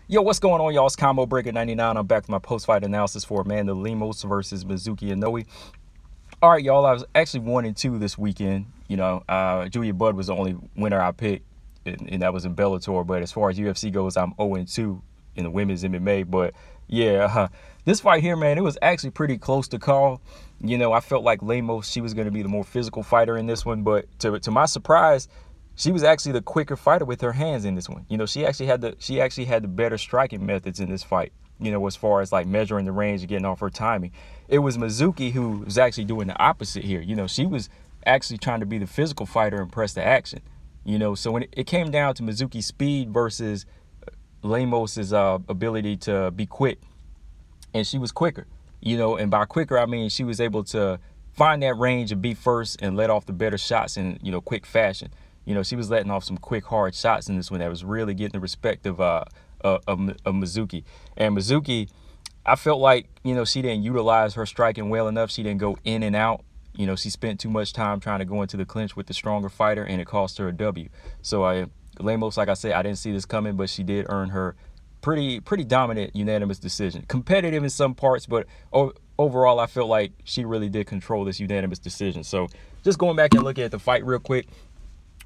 Yo, what's going on, y'all? It's Combo Breaker 99. I'm back with my post-fight analysis for Amanda Lemos versus Mizuki Inoue. All right, y'all, I was actually 1-2 this weekend. Julia Budd was the only winner I picked, and that was in Bellator. But as far as UFC goes, I'm 0-2 in the women's MMA. But yeah, this fight here, man, it was actually pretty close to call. I felt like Lemos, she was going to be the more physical fighter in this one. But to my surprise, she was actually the quicker fighter with her hands in this one. She actually had the better striking methods in this fight. As far as like measuring the range and getting off her timing. It was Mizuki who was actually doing the opposite here. She was actually trying to be the physical fighter and press the action. So when it came down to Mizuki's speed versus Lemos's ability to be quick, and she was quicker. And by quicker I mean she was able to find that range and be first and let off the better shots in quick fashion. She was letting off some quick, hard shots in this one that was really getting the respect of Mizuki. And Mizuki, I felt like, she didn't utilize her striking well enough. She didn't go in and out. She spent too much time trying to go into the clinch with the stronger fighter, and it cost her a W. So Lemos, like I said, I didn't see this coming, but she did earn her pretty dominant unanimous decision. Competitive in some parts, but overall, I felt like she really did control this unanimous decision. So just going back and looking at the fight real quick,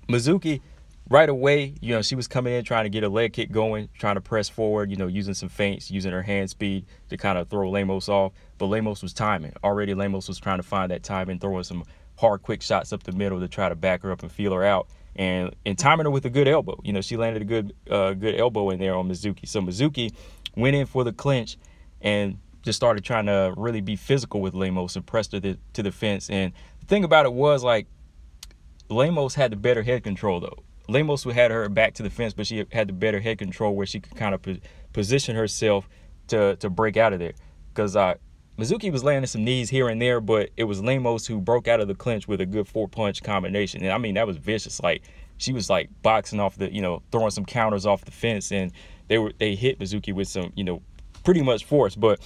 Mizuki, right away, she was coming in trying to get a leg kick going, trying to press forward, using some feints, using her hand speed to kind of throw Lemos off. But Lemos was timing. Already Lemos was trying to find that time and throwing some hard, quick shots up the middle to try to back her up and feel her out. And timing her with a good elbow. She landed a good elbow in there on Mizuki. So Mizuki went in for the clinch and just started trying to really be physical with Lemos and pressed her to the fence. And the thing about it was, like, Lemos had the better head control, though. Lemos had her back to the fence, but she had the better head control where she could kind of position herself to break out of there. Because Mizuki was landing some knees here and there, but it was Lemos who broke out of the clinch with a good 4-punch combination. And I mean, that was vicious. Like, she was like boxing off the, throwing some counters off the fence, and they hit Mizuki with some, pretty much force. But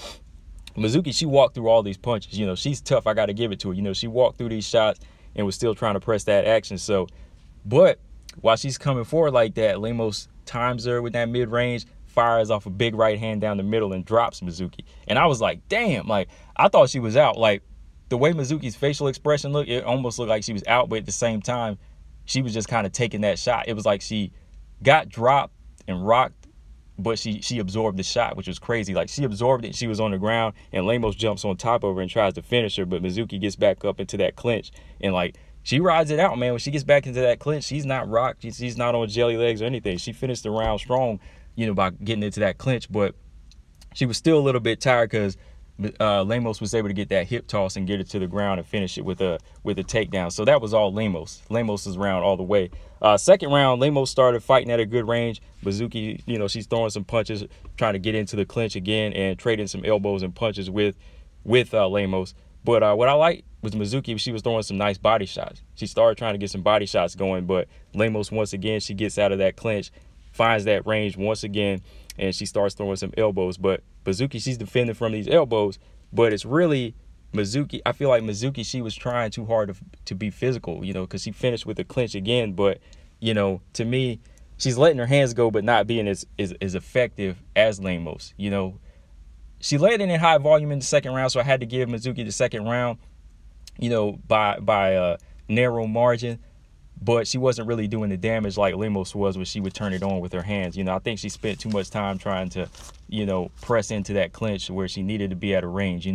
Mizuki, she walked through all these punches. She's tough. I got to give it to her. She walked through these shots and was still trying to press that action. So, but while she's coming forward like that, Lemos times her with that mid-range, fires off a big right hand down the middle and drops Mizuki. And I was like, damn, like, I thought she was out. Like, the way Mizuki's facial expression looked, it almost looked like she was out, but at the same time, she was just kind of taking that shot. It was like she got dropped and rocked, but she absorbed the shot, which was crazy. Like, she absorbed it, she was on the ground, and Lemos jumps on top of her and tries to finish her, but Mizuki gets back up into that clinch, and, like, she rides it out, man. When she gets back into that clinch, she's not rocked. She's not on jelly legs or anything. She finished the round strong, by getting into that clinch, but she was still a little bit tired because Lemos was able to get that hip toss and get it to the ground and finish it with a takedown. So that was all Lemos. Lemos's round all the way. Second round, Lemos started fighting at a good range. Mizuki, she's throwing some punches, trying to get into the clinch again and trading some elbows and punches with Lemos. But what I liked was Mizuki, she was throwing some nice body shots. She started trying to get some body shots going, but Lemos, once again, she gets out of that clinch, finds that range once again, and she starts throwing some elbows. But Mizuki, she's defending from these elbows, but it's really Mizuki. I feel like Mizuki, she was trying too hard to be physical, because she finished with the clinch again. But, to me, she's letting her hands go but not being as effective as Lemos. She led in high volume in the second round, so I had to give Mizuki the second round, by a narrow margin. But she wasn't really doing the damage like Lemos was when she would turn it on with her hands. I think she spent too much time trying to, press into that clinch where she needed to be at a range,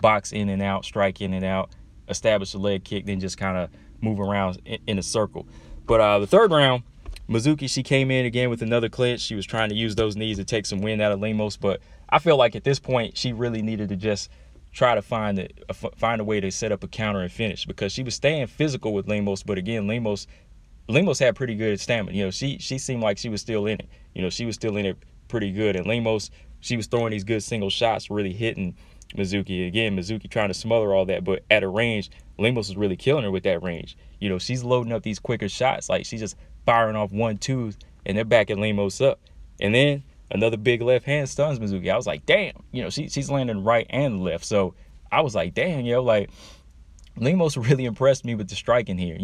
box in and out, strike in and out, establish a leg kick, then just kind of move around in a circle. But the third round, Mizuki, she came in again with another clinch. She was trying to use those knees to take some wind out of Lemos, but I feel like at this point she really needed to just try to find a way to set up a counter and finish, because she was staying physical with Lemos, but again, Lemos had pretty good stamina. She seemed like she was still in it. She was still in it pretty good, and Lemos, she was throwing these good single shots, really hitting Mizuki. Again, Mizuki trying to smother all that, but at a range, Lemos was really killing her with that range. She's loading up these quicker shots, like she's just firing off 1-2s, and they're backing Lemos up. And then another big left hand stuns Mizuki. I was like, damn, she's landing right and left. So I was like, damn, like, Lemos really impressed me with the striking here.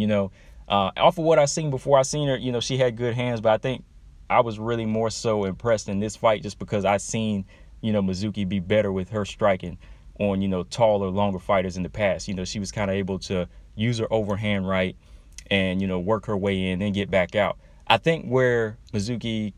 Off of what I seen before, I seen her, she had good hands, but I think I was really more so impressed in this fight just because I seen, you know, Mizuki be better with her striking on, you know, taller, longer fighters in the past. You know, she was kind of able to use her overhand right and, you know, work her way in and get back out. I think where Mizuki,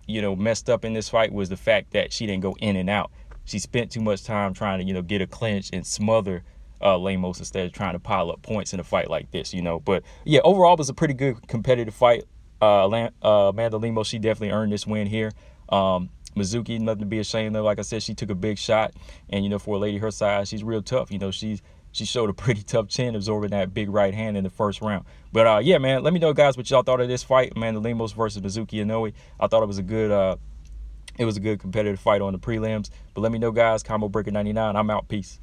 you know, messed up in this fight was the fact that she didn't go in and out. She spent too much time trying to, you know, get a clinch and smother Lemos instead of trying to pile up points in a fight like this, you know. But yeah, overall it was a pretty good competitive fight. Amanda Lemos, she definitely earned this win here. Mizuki, nothing to be ashamed of. Like I said, she took a big shot, and you know, for a lady her size, she's real tough. You know, she showed a pretty tough chin absorbing that big right hand in the first round. But yeah, man, let me know, guys, what y'all thought of this fight, Amanda Lemos versus Mizuki Inoue. I thought it was a good competitive fight on the prelims. But let me know, guys. Combo Breaker 99. I'm out. Peace.